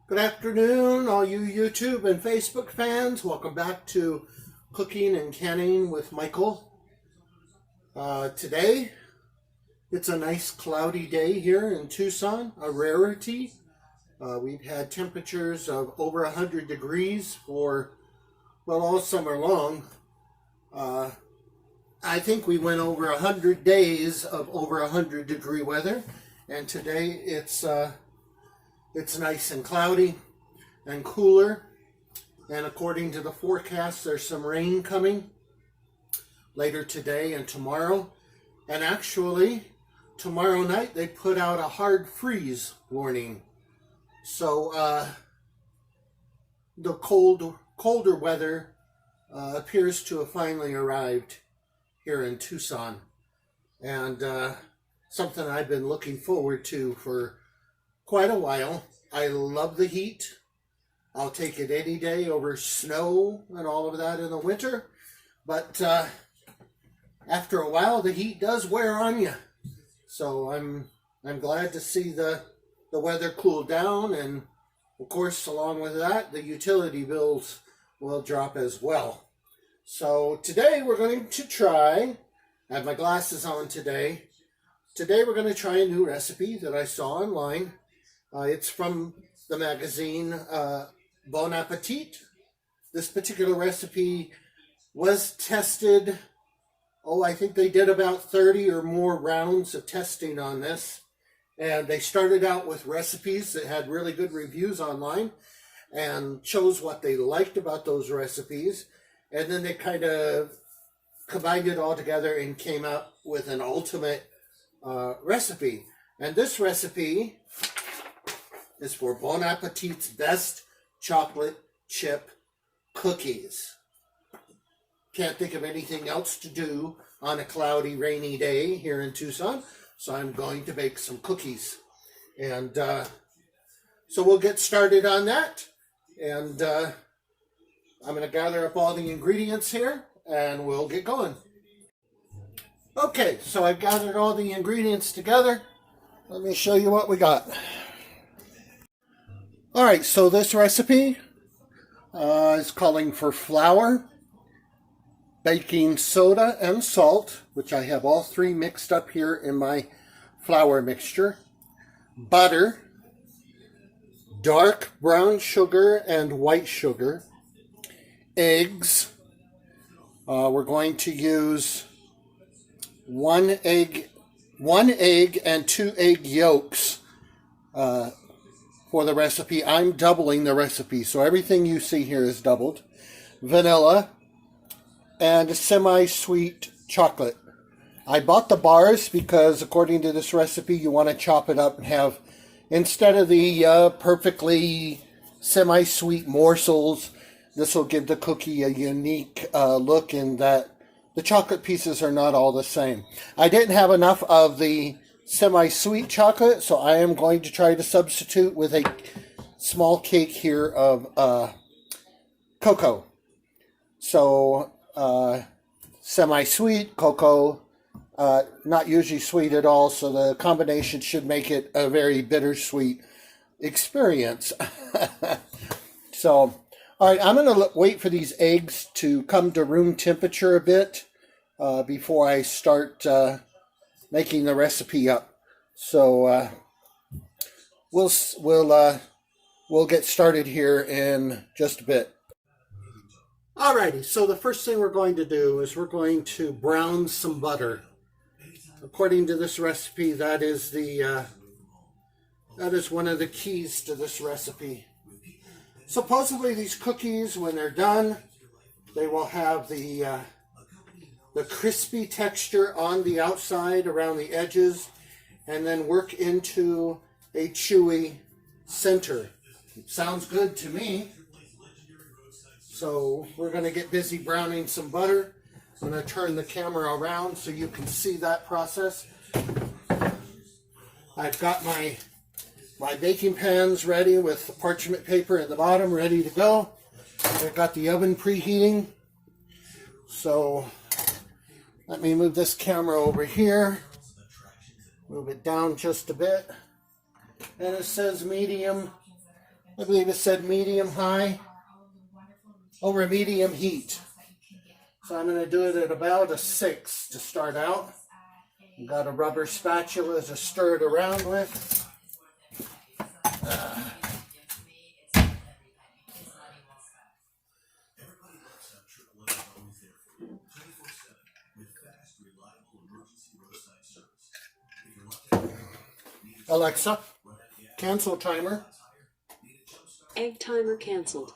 Good afternoon, all you YouTube and Facebook fans. Welcome back to Cooking and Canning with Michael. Today, it's a nice cloudy day here in Tucson, a rarity. We've had temperatures of over 100 degrees for, well, all summer long. I think we went over 100 days of over 100 degree weather, and today it's nice and cloudy and cooler, and according to the forecast, there's some rain coming later today and tomorrow. And actually, tomorrow night they put out a hard freeze warning. So the colder weather appears to have finally arrived here in Tucson, and something I've been looking forward to for quite a while. I love the heat. I'll take it any day over snow and all of that in the winter. But after a while, the heat does wear on you. So I'm glad to see the weather cool down, and of course, along with that, the utility bills will drop as well. So today we're going to try. I have my glasses on today. Today we're going to try a new recipe that I saw online. It's from the magazine Bon Appetit. This particular recipe was tested. I think they did about 30 or more rounds of testing on this. And they started out with recipes that had really good reviews online and chose what they liked about those recipes. And then they kind of combined it all together and came up with an ultimate recipe. And this recipe is for Bon Appetit's best chocolate chip cookies. Can't think of anything else to do on a cloudy, rainy day here in Tucson, so I'm going to bake some cookies. And so we'll get started on that. And I'm going to gather up all the ingredients here, and we'll get going. Okay, so I've gathered all the ingredients together. Let me show you what we got. All right, so this recipe is calling for flour, baking soda, and salt, which I have all three mixed up here in my flour mixture, butter, dark brown sugar and white sugar, eggs. We're going to use one egg and 2 egg yolks for the recipe. I'm doubling the recipe, so everything you see here is doubled. Vanilla and a semi-sweet chocolate. I bought the bars because according to this recipe, you want to chop it up and have, instead of the perfectly semi-sweet morsels, this will give the cookie a unique look in that the chocolate pieces are not all the same. I didn't have enough of the semi-sweet chocolate, so I am going to try to substitute with a small cake here of cocoa. So semi-sweet, cocoa, not usually sweet at all, so the combination should make it a very bittersweet experience. So, all right, I'm going to wait for these eggs to come to room temperature a bit before I start making the recipe up. So we'll get started here in just a bit. Alrighty, so the first thing we're going to do is we're going to brown some butter. According to this recipe, that is one of the keys to this recipe. Supposedly these cookies, when they're done, they will have the crispy texture on the outside around the edges, and then work into a chewy center. Sounds good to me. So we're going to get busy browning some butter. I'm going to turn the camera around so you can see that process. I've got my baking pans ready with the parchment paper at the bottom ready to go. I've got the oven preheating. So let me move this camera over here. Move it down just a bit. And it says medium I believe it said medium high over medium heat. So I'm going to do it at about a 6 to start out. I've got a rubber spatula to stir it around with. Alexa, cancel timer. Egg timer canceled.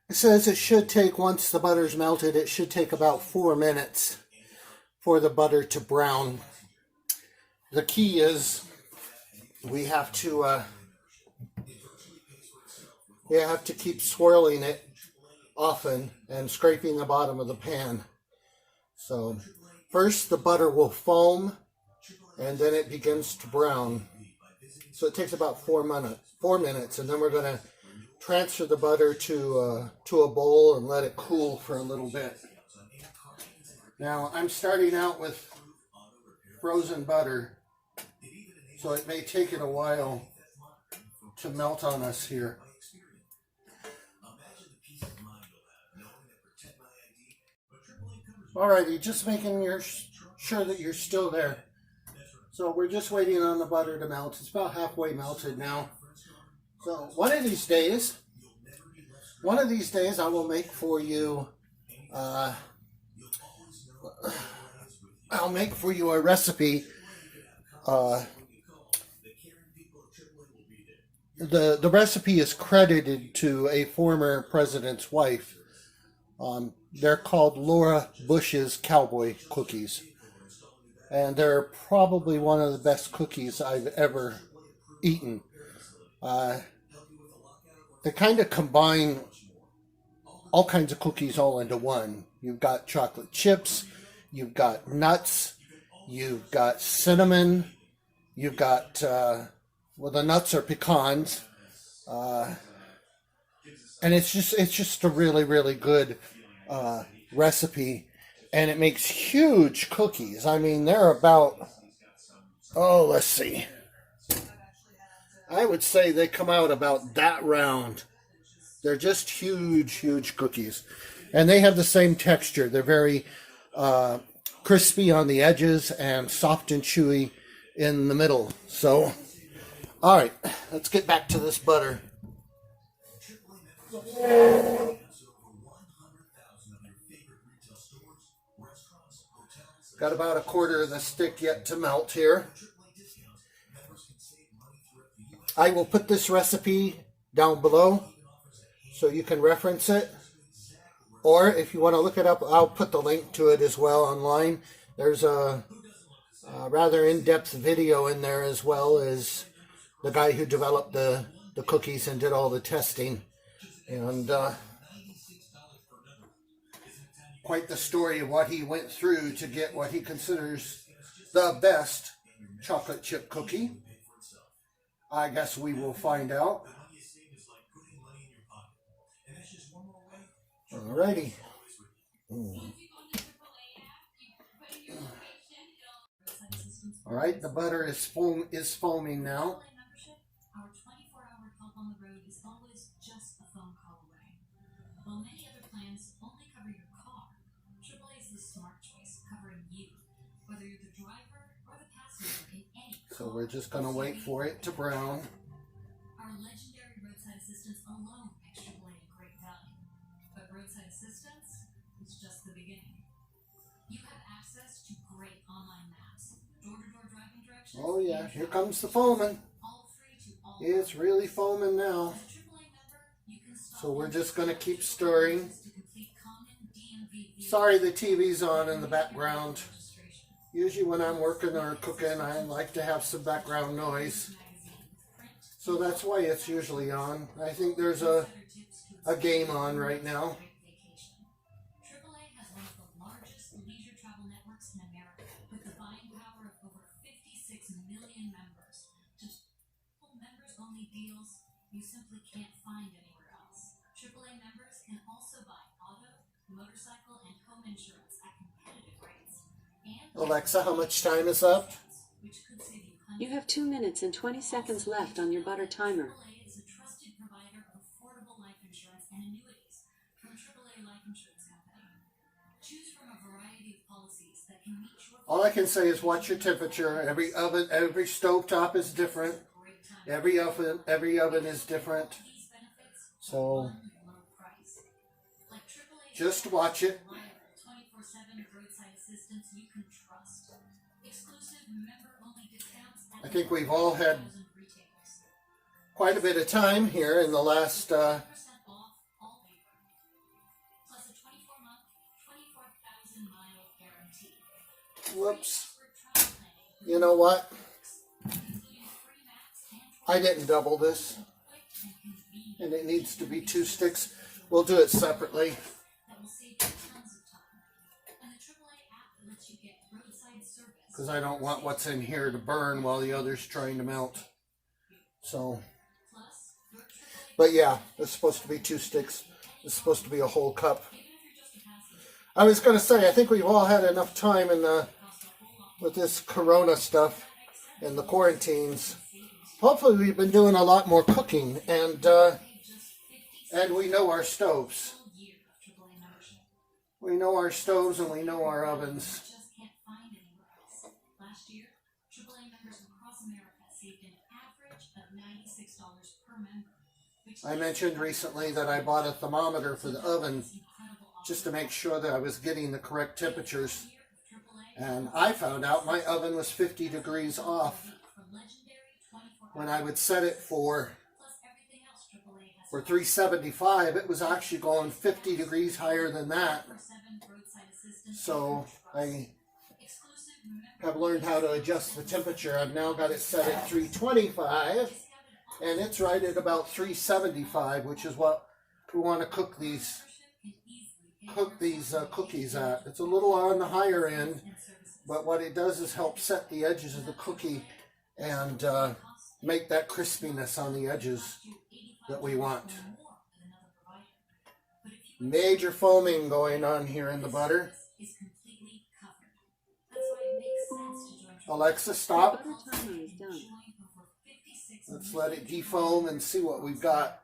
It says it should take, once the butter's melted, it should take about 4 minutes for the butter to brown. The key is we have to keep swirling it often and scraping the bottom of the pan. So first the butter will foam and then it begins to brown. So it takes about 4 minutes, and then we're going to transfer the butter to a bowl and let it cool for a little bit. Now I'm starting out with frozen butter, so it may take it a while to melt on us here. Alrighty, just making sure that you're still there. So we're just waiting on the butter to melt. It's about halfway melted now. So one of these days I will make for you I'll make for you a recipe. The recipe is credited to a former president's wife. They're called Laura Bush's cowboy cookies. And they're probably one of the best cookies I've ever eaten. They kind of combine all kinds of cookies all into one. You've got chocolate chips, you've got nuts, you've got cinnamon, you've got, the nuts are pecans. And it's just a really, really good recipe. And it makes huge cookies. I mean, they're about, let's see. I would say they come out about that round. They're just huge, huge cookies. And they have the same texture. They're very crispy on the edges and soft and chewy in the middle. So, all right, let's get back to this butter. Got about a quarter of the stick yet to melt here. I will put this recipe down below so you can reference it. Or if you want to look it up, I'll put the link to it as well online. There's a rather in-depth video in there, as well as the guy who developed the cookies and did all the testing. And quite the story of what he went through to get what he considers the best chocolate chip cookie. I guess we will find out. Alrighty. Alright, the butter is foaming now. Our 24-hour help on the road is always just a phone call away. While many other plans only cover your car, AAA is the smart choice, covering you, whether you're the driver or the passenger in any car. So we're just going to wait for it to brown. Our legendary roadside assistance alone makes AAA a great value. But roadside assistance is just the beginning. You have access to great online maps, door-to-door driving directions. Oh yeah, here comes the foaming. It's really foaming now. So we're just going to keep stirring. Sorry the TV's on in the background. Usually when I'm working or cooking, I like to have some background noise. So that's why it's usually on. I think there's a game on right now. AAA has one of the largest leisure travel networks in America, with the buying power of over 56 million members. Members-only deals you simply can't find anywhere else. AAA members can also buy auto, motorcycle, and home insurance at competitive rates. And Alexa, how much time is left? which could save you You have 2 minutes and 20 seconds left on your butter timer. AAA is a trusted provider of affordable life insurance and annuities from AAA Life Insurance Company. Choose from a variety of policies that can meet your... All I can say is watch your temperature. Every oven, every stovetop is different. Every oven is different. So just watch it. 24/7 roadside assistance you can trust. Exclusive member-only discounts. I think we've all had quite a bit of time here in the last 10% off all labor. Plus a 24-month, 24,000-mile guarantee. whoops. You know what? I didn't double this, and it needs to be 2 sticks. We'll do it separately. Because I don't want what's in here to burn while the other's trying to melt. So, but yeah, it's supposed to be 2 sticks. It's supposed to be a whole cup. I was going to say, I think we've all had enough time in with this Corona stuff and the quarantines. Hopefully we've been doing a lot more cooking, and we know our stoves. We know our stoves and we know our ovens. Last year, AAA members across America saved an average of $96 per member. I mentioned recently that I bought a thermometer for the oven just to make sure that I was getting the correct temperatures. And I found out my oven was 50 degrees off. When I would set it for 375, it was actually going 50 degrees higher than that. So I have learned how to adjust the temperature. I've now got it set at 325, and it's right at about 375, which is what we want to cook these cookies at. It's a little on the higher end, but what it does is help set the edges of the cookie and make that crispiness on the edges that we want. Major foaming going on here in the butter. Alexa, stop. Let's let it defoam and see what we've got.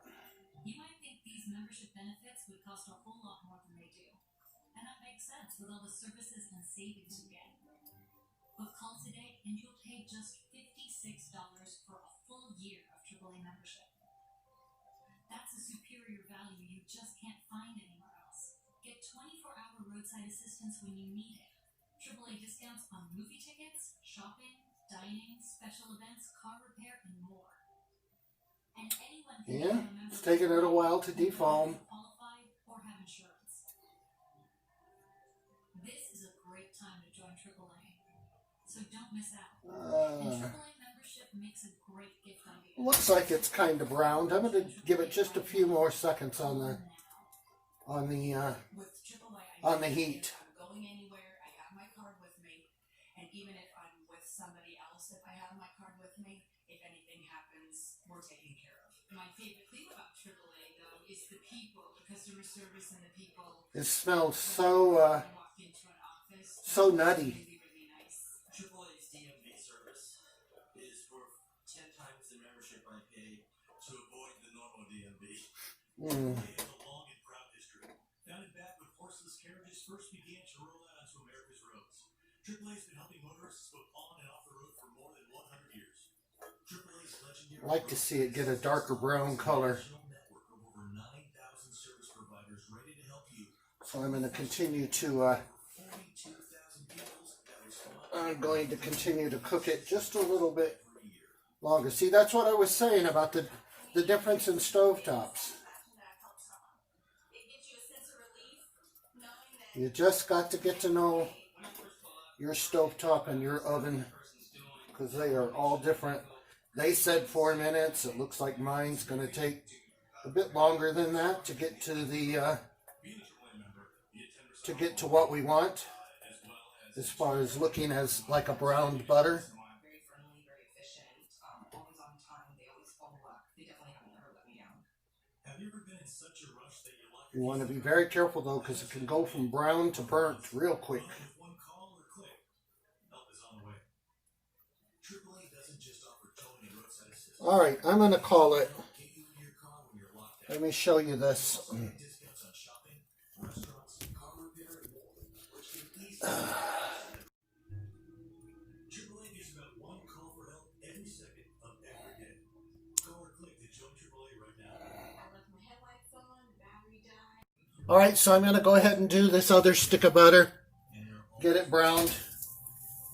You might think these membership benefits would cost a whole lot more than they do. And that makes sense with all the services and savings you get. But call today and you'll pay just $56 for a full year of AAA membership. That's a superior value you just can't find anywhere else. Get 24-hour roadside assistance when you need it. AAA discounts on movie tickets, shopping, dining, special events, car repair, and more. And anyone can Yeah, it's taking it a while to defoam. Qualify or have insurance. This is a great time to join AAA, so don't miss out. And AAA membership makes a great gift idea. Looks like it's kind of browned. I'm going to give it just a few more seconds on the heat. I'm going anywhere. I have my card with me, and even if I'm with somebody else, if I have my card with me, if anything happens, we're taken care of. My favorite thing about AAA, though, is the people, the customer service, and the people. It smells so so nutty. Really nice. AAA's DMV service is worth 10 times the membership I pay to avoid the normal DMV. They have a long and proud history. Founded back when horseless carriages first began to roll out onto America's roads. AAA's been helping motorists both on and off the road for more than 100 years. AAA's legendary. I like to see it get a darker brown color. Network of over 9,000 service providers ready to help you. So I'm going to continue to cook it just a little bit longer. See, that's what I was saying about the difference in stovetops. You just got to get to know your stovetop and your oven, because they are all different. They said 4 minutes. It looks like mine's going to take a bit longer than that to get to what we want, as far as looking as like a browned butter. Very friendly, very efficient, always on time. They always follow up. They definitely haven't ever let me down. Have you ever been in such a rush that you lock You want to be very careful though, because it can go from brown to burnt real quick. with one call or click? Help is on the way. AAA doesn't just All right, I'm going to call it. Let me show you this. AAA gives about one call for help every second of every day. Call or click to join AAA right now. I left my headlights on, the battery died. All right, so I'm going to go ahead and do this other stick of butter, get it browned,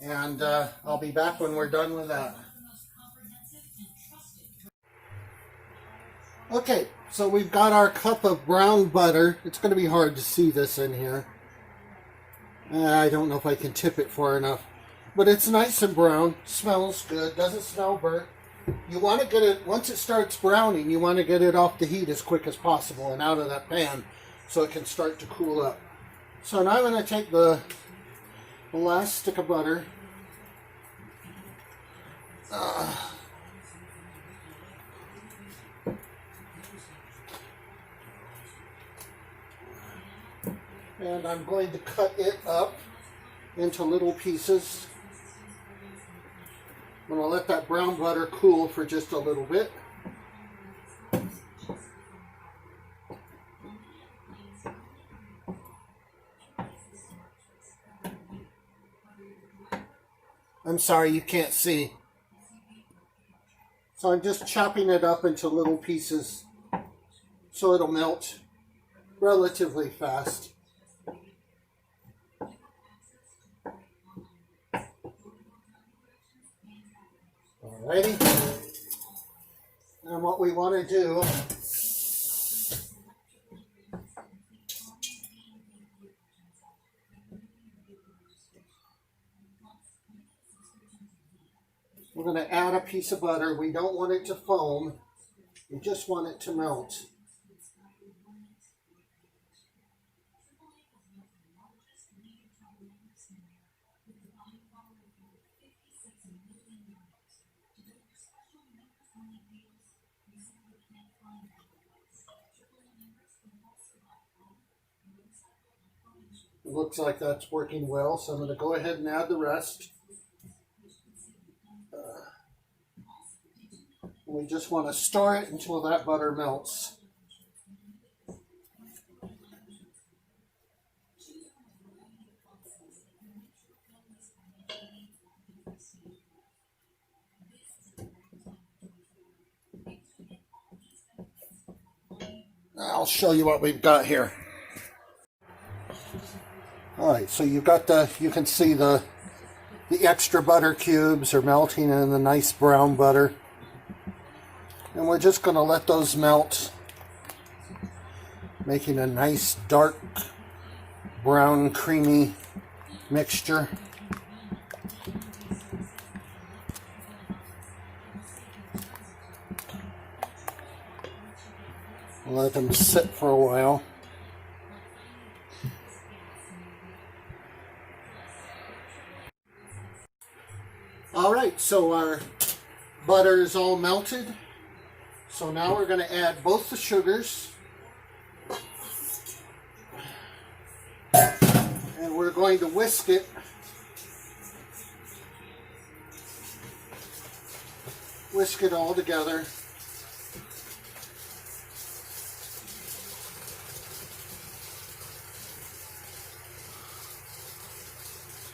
and I'll be back when we're done with that. Okay, so we've got our cup of brown butter. It's going to be hard to see this in here. I don't know if I can tip it far enough. But it's nice and brown, smells good, doesn't smell burnt. You want to get it, once it starts browning, you want to get it off the heat as quick as possible and out of that pan so it can start to cool up. So now I'm going to take the last stick of butter. And I'm going to cut it up into little pieces. I'm going to let that brown butter cool for just a little bit. I'm sorry, you can't see. So I'm just chopping it up into little pieces so it'll melt relatively fast. Alrighty. And what we want to do we're going to add a piece of butter. We don't want it to foam. We just want it to melt. It looks like that's working well, so I'm going to go ahead and add the rest. We just want to stir it until that butter melts. I'll show you what we've got here. Alright, so you've got you can see the extra butter cubes are melting in the nice brown butter. And we're just going to let those melt, making a nice dark brown creamy mixture. Let them sit for a while. Alright, so our butter is all melted. So now we're going to add both the sugars. And we're going to whisk it. Whisk it all together.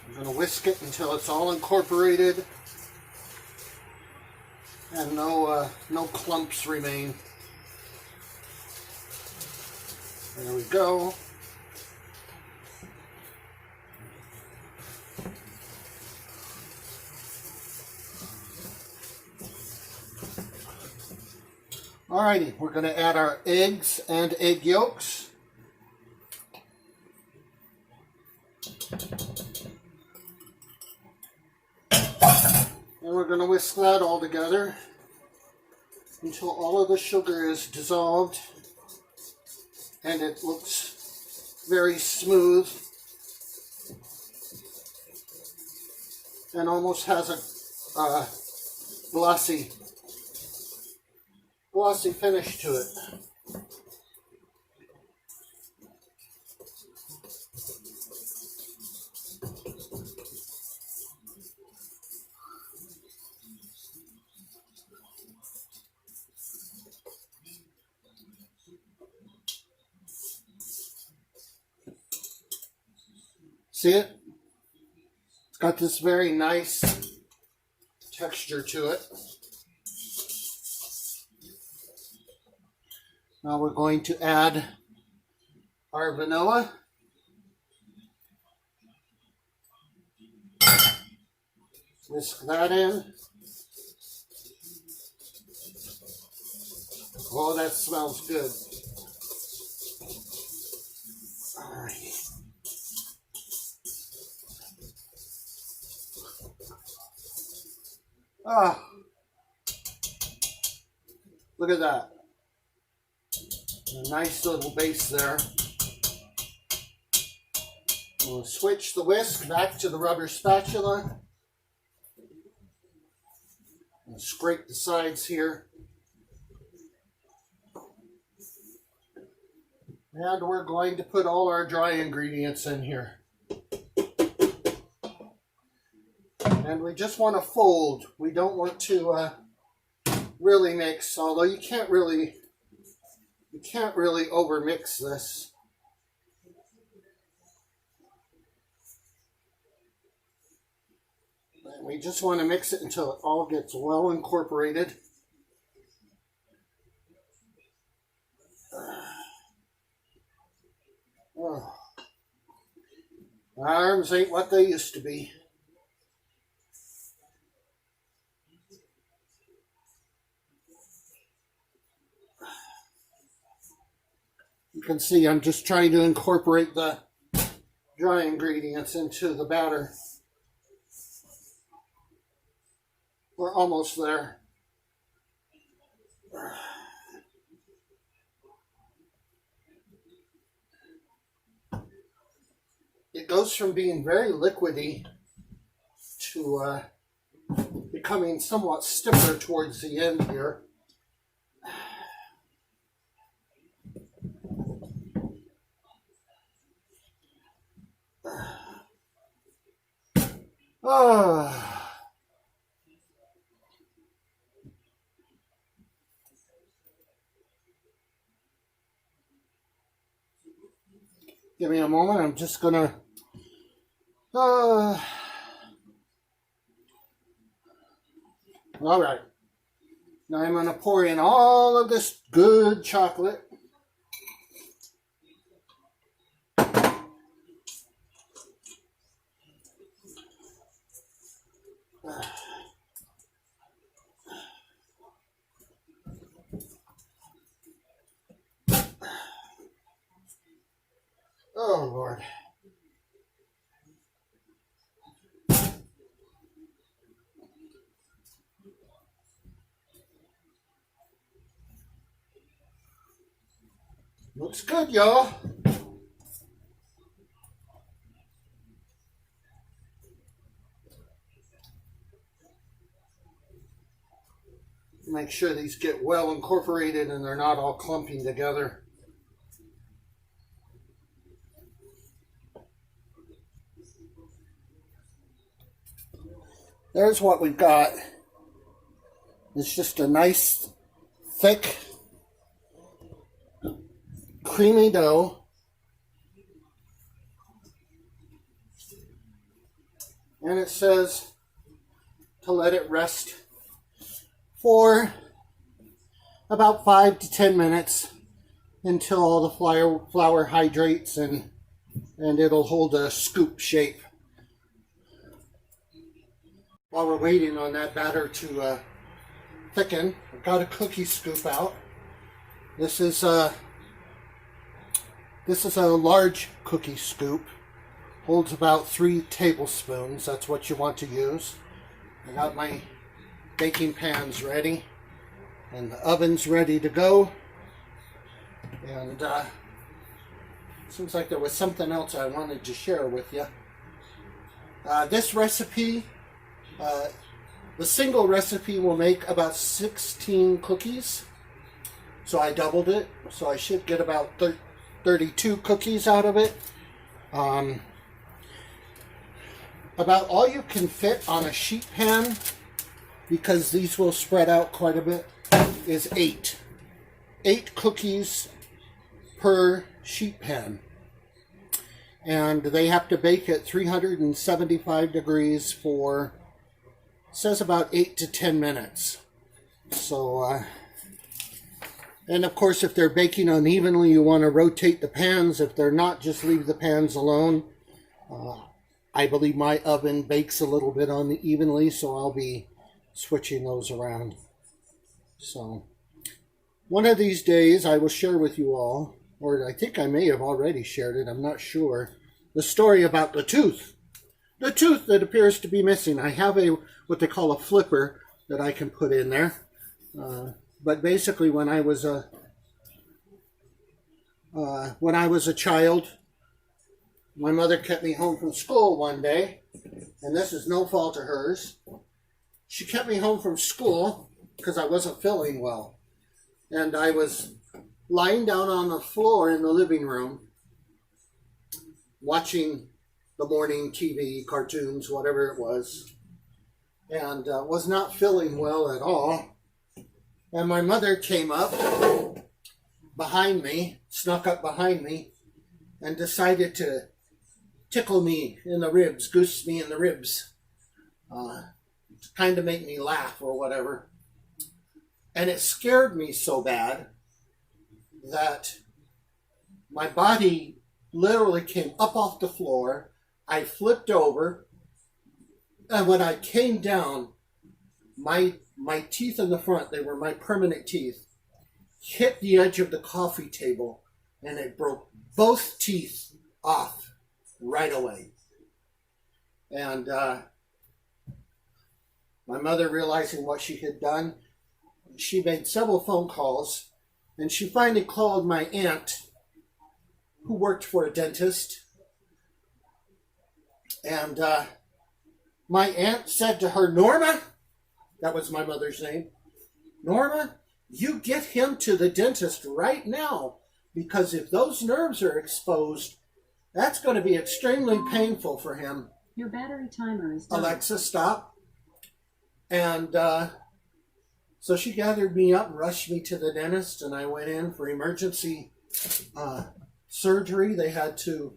I'm going to whisk it until it's all incorporated and no clumps remain. There we go. Alrighty, we're going to add our eggs and egg yolks. And we're going to whisk that all together until all of the sugar is dissolved and it looks very smooth and almost has a glossy finish to it. See it? It's got this very nice texture to it. Now we're going to add our vanilla. Whisk that in. Oh, that smells good. All right. Ah, look at that. A nice little base there. We'll switch the whisk back to the rubber spatula. And scrape the sides here. And we're going to put all our dry ingredients in here. And we just want to fold. We don't want to really mix, although you can't really overmix this. And we just want to mix it until it all gets well incorporated. Oh. My arms ain't what they used to be. You can see I'm just trying to incorporate the dry ingredients into the batter. We're almost there. It goes from being very liquidy to becoming somewhat stiffer towards the end here. Give me a moment. I'm just gonna all right. Now I'm gonna pour in all of this good chocolate. Oh, Lord. Looks good, y'all. Make sure these get well incorporated and they're not all clumping together. There's what we've got. It's just a nice, thick, creamy dough. And it says to let it rest for about 5 to 10 minutes until all the flour hydrates and it'll hold a scoop shape. While we're waiting on that batter to thicken, I've got a cookie scoop out. This is a large cookie scoop. Holds about 3 tablespoons. That's what you want to use. I got my baking pans ready and the oven's ready to go. And seems like there was something else I wanted to share with you. This recipe, the single recipe will make about 16 cookies. So I doubled it. So I should get about 32 cookies out of it. About all you can fit on a sheet pan, because these will spread out quite a bit, is 8. 8 cookies per sheet pan. and they have to bake at 375 degrees for, says about 8 to 10 minutes. So, and of course, if they're baking unevenly, you want to rotate the pans. If they're not, just leave the pans alone. I believe my oven bakes a little bit unevenly, so I'll be switching those around. So, one of these days, I will share with you all, or I think I may have already shared it, I'm not sure, the story about the tooth. The tooth that appears to be missing. I have what they call a flipper that I can put in there. But basically, when I was a child, my mother kept me home from school one day, and this is no fault of hers. She kept me home from school because I wasn't feeling well, and I was lying down on the floor in the living room, watching the morning TV, cartoons, whatever it was, and was not feeling well at all. And my mother came up behind me, snuck up behind me, and decided to tickle me in the ribs, goose me in the ribs, to kind of make me laugh or whatever. And it scared me so bad that my body literally came up off the floor. I flipped over, and when I came down, my teeth in the front, they were my permanent teeth, hit the edge of the coffee table, and it broke both teeth off right away. And my mother, realizing what she had done, she made several phone calls, and she finally called my aunt, who worked for a dentist. And my aunt said to her, Norma, that was my mother's name, Norma, you get him to the dentist right now, because if those nerves are exposed, that's going to be extremely painful for him. Your battery timer is done. Alexa, stop. And so she gathered me up and rushed me to the dentist, and I went in for emergency surgery. They had to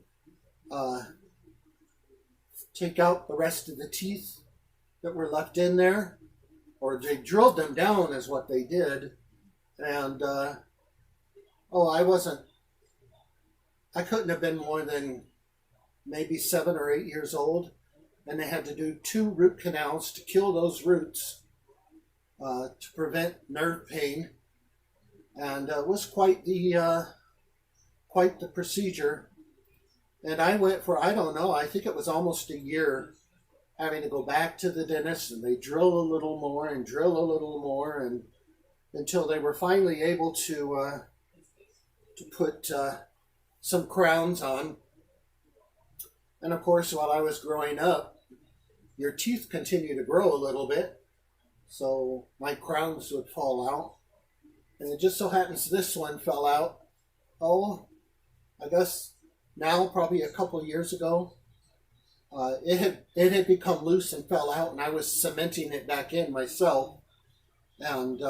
take out the rest of the teeth that were left in there, or they drilled them down is what they did. And I couldn't have been more than maybe 7 or 8 years old, and they had to do 2 root canals to kill those roots to prevent nerve pain, and it was quite the procedure. And I went for, I don't know, I think it was almost a year having to go back to the dentist, and they drill a little more and drill a little more, and until they were finally able to put some crowns on. And of course, while I was growing up, your teeth continue to grow a little bit, so my crowns would fall out. And it just so happens this one fell out, I guess now probably a couple years ago. It had become loose and fell out, and I was cementing it back in myself. And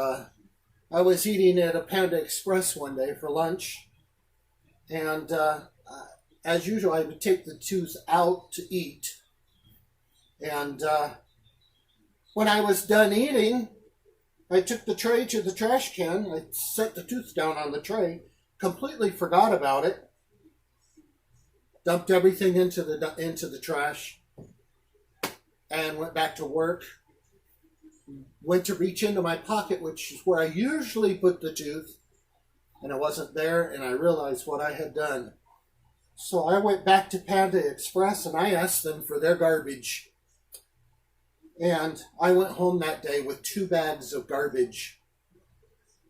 I was eating at a Panda Express one day for lunch, and as usual, I would take the tooth out to eat. And when I was done eating, I took the tray to the trash can. I set the tooth down on the tray, completely forgot about it, dumped everything into the trash, and went back to work. Went to reach into my pocket, which is where I usually put the tooth, and it wasn't there, and I realized what I had done. So I went back to Panda Express, and I asked them for their garbage. And I went home that day with 2 bags of garbage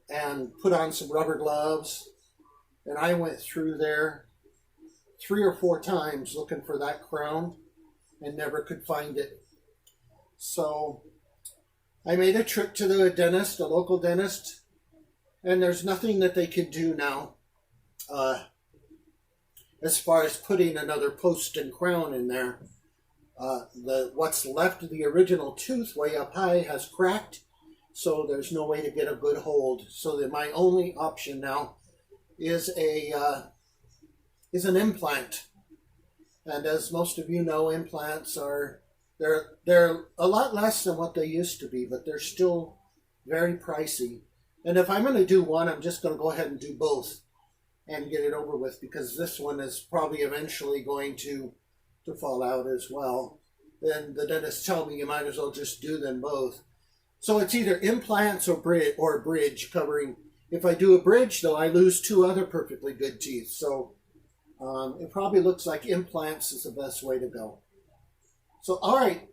and put on some rubber gloves, and I went through there 3 or 4 times looking for that crown and never could find it. So I made a trip to the dentist, a local dentist, and there's nothing that they can do now as far as putting another post and crown in there. What's left of the original tooth way up high has cracked, so there's no way to get a good hold. So that my only option now is an implant. And as most of you know, implants they're a lot less than what they used to be, but they're still very pricey. And if I'm going to do one, I'm just going to go ahead and do both and get it over with, because this one is probably eventually going to fall out as well. Then the dentist tell me you might as well just do them both. So it's either implants or bridge covering. If I do a bridge, though, I lose 2 other perfectly good teeth. So it probably looks like implants is the best way to go. So, all right,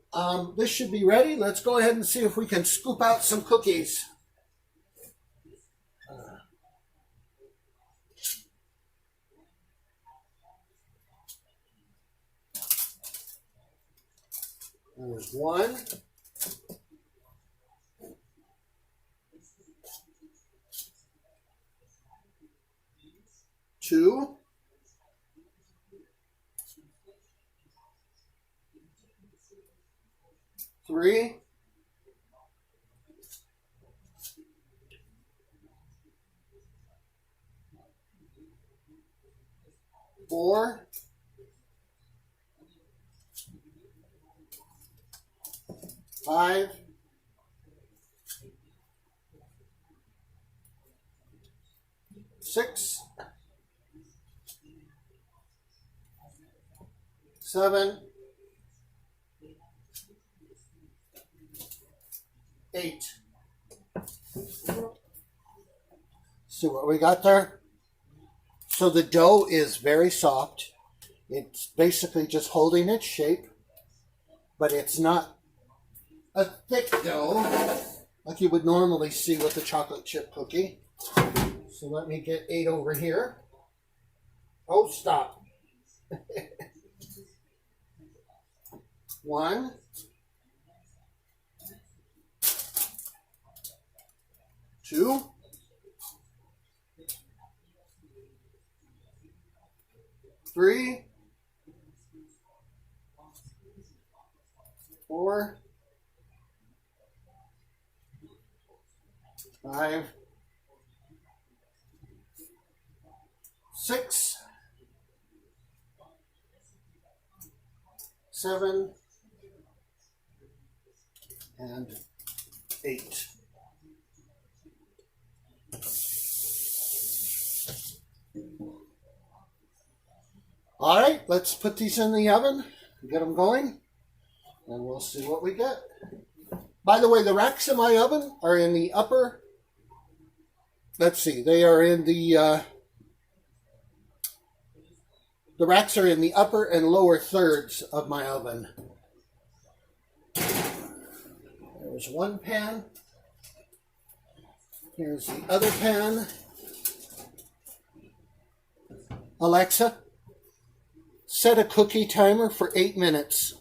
this should be ready. Let's go ahead and see if we can scoop out some cookies. There's 1. 2. 3. 4. 5. 6. 7. 8. See what we got there? So the dough is very soft. It's basically just holding its shape, but it's not a thick dough like you would normally see with a chocolate chip cookie. So let me get 8 over here. Oh, stop. 1. 2. 3. 4. 5. 6. 7. And 8. All right, let's put these in the oven, get them going, and we'll see what we get. By the way, the racks in my oven are in the upper, let's see, they are in the racks are in the upper and lower thirds of my oven. There's one pan. Here's the other pan. Alexa, set a cookie timer for 8 minutes.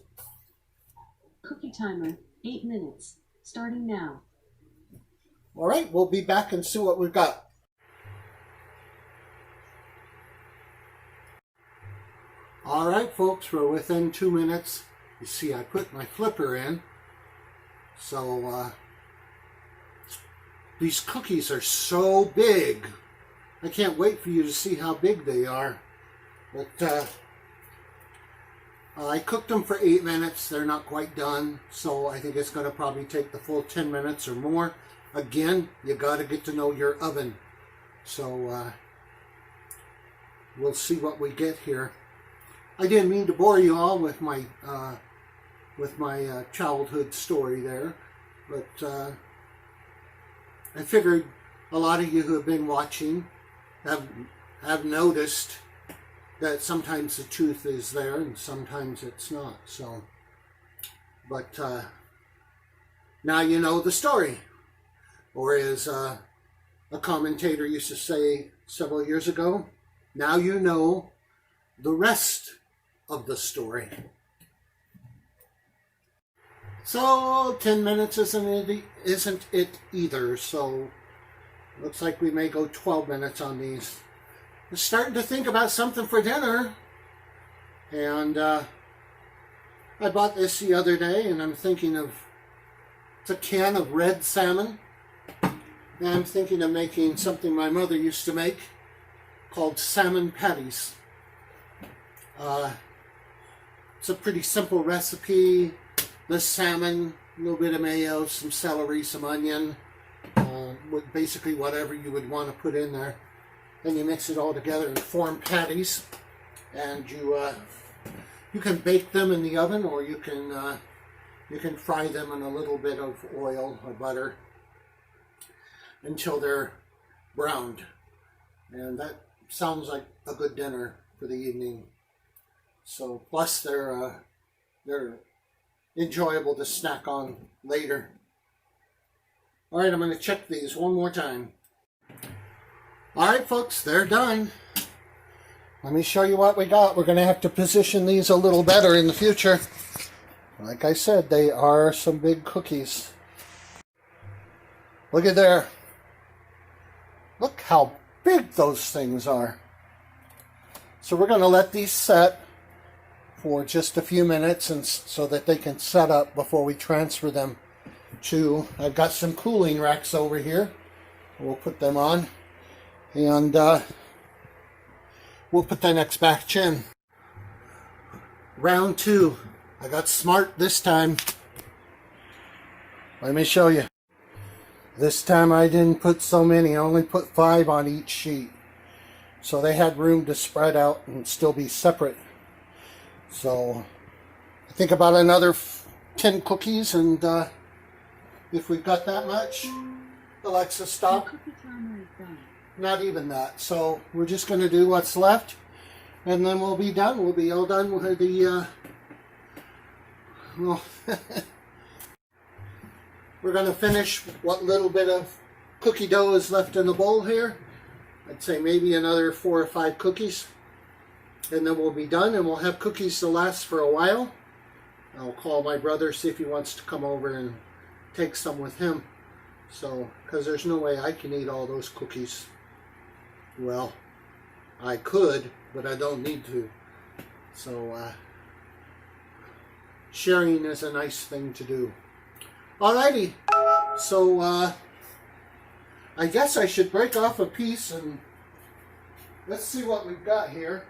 Cookie timer, 8 minutes. Starting now. All right, we'll be back and see what we've got. All right, folks, we're within 2 minutes. You see, I put my flipper in. So, these cookies are so big. I can't wait for you to see how big they are. But, I cooked them for 8 minutes. They're not quite done, so I think it's going to probably take the full 10 minutes or more. Again, you got to get to know your oven. So, we'll see what we get here. I didn't mean to bore you all with my childhood story there, but I figured a lot of you who have been watching have noticed that sometimes the truth is there and sometimes it's not. So, but now you know the story, or as a commentator used to say several years ago, now you know the rest of the story. So 10 minutes isn't it either, so looks like we may go 12 minutes on these. I'm starting to think about something for dinner, and I bought this the other day, and I'm thinking of, it's a can of red salmon, and I'm thinking of making something my mother used to make called salmon patties. It's a pretty simple recipe. The salmon, a little bit of mayo, some celery, some onion, with basically whatever you would want to put in there. Then you mix it all together and form patties, and you can bake them in the oven, or you can fry them in a little bit of oil or butter until they're browned. And that sounds like a good dinner for the evening. So plus they're enjoyable to snack on later. All right, I'm going to check these one more time. All right, folks, they're done. Let me show you what we got. We're going to have to position these a little better in the future. Like I said, they are some big cookies. Look at there. Look how big those things are. So we're going to let these set for just a few minutes, and so that they can set up before we transfer them to, I've got some cooling racks over here. We'll put them on, and we'll put the next batch in. Round 2. I got smart this time. Let me show you. This time I didn't put so many. I only put 5 on each sheet, so they had room to spread out and still be separate. So I think about another 10 cookies, and if we've got that much, Alexa, stop. Not even that. So we're just going to do what's left, and then we'll be done. We'll be all done with the well, we're going to finish what little bit of cookie dough is left in the bowl here. I'd say maybe another 4 or 5 cookies, and then we'll be done, and we'll have cookies to last for a while. I'll call my brother, see if he wants to come over and take some with him. So, because there's no way I can eat all those cookies. Well, I could, but I don't need to. So, sharing is a nice thing to do. Alrighty, so I guess I should break off a piece, and let's see what we've got here.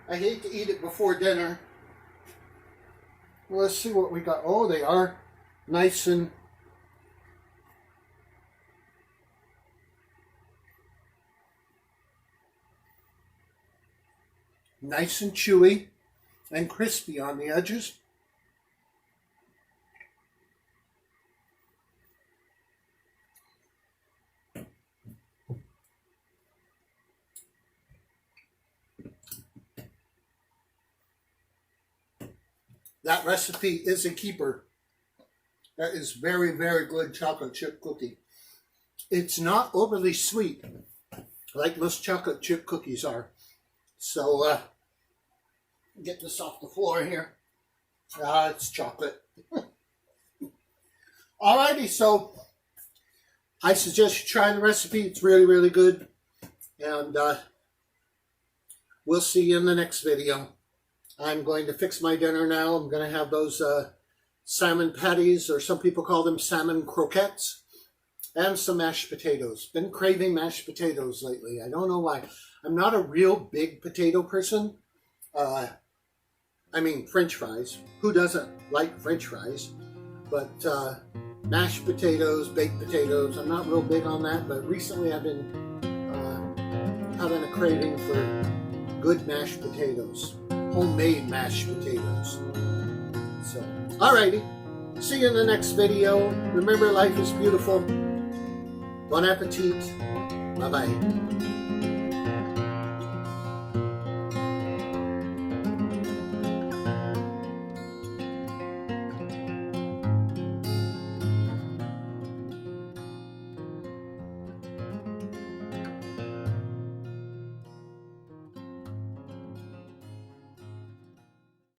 I hate to eat it before dinner. Well, let's see what we got. Oh, they are nice and chewy and crispy on the edges. That recipe is a keeper. That is very, very good chocolate chip cookie. It's not overly sweet like most chocolate chip cookies are. So, get this off the floor here. It's chocolate. Alrighty, so I suggest you try the recipe. It's really, really good. And we'll see you in the next video. I'm going to fix my dinner now. I'm going to have those salmon patties, or some people call them salmon croquettes, and some mashed potatoes. Been craving mashed potatoes lately. I don't know why. I'm not a real big potato person. I mean, French fries. Who doesn't like French fries? But mashed potatoes, baked potatoes, I'm not real big on that. But recently I've been having a craving for good mashed potatoes. Homemade mashed potatoes. So, alrighty. See you in the next video. Remember, life is beautiful. Bon appetit. Bye-bye.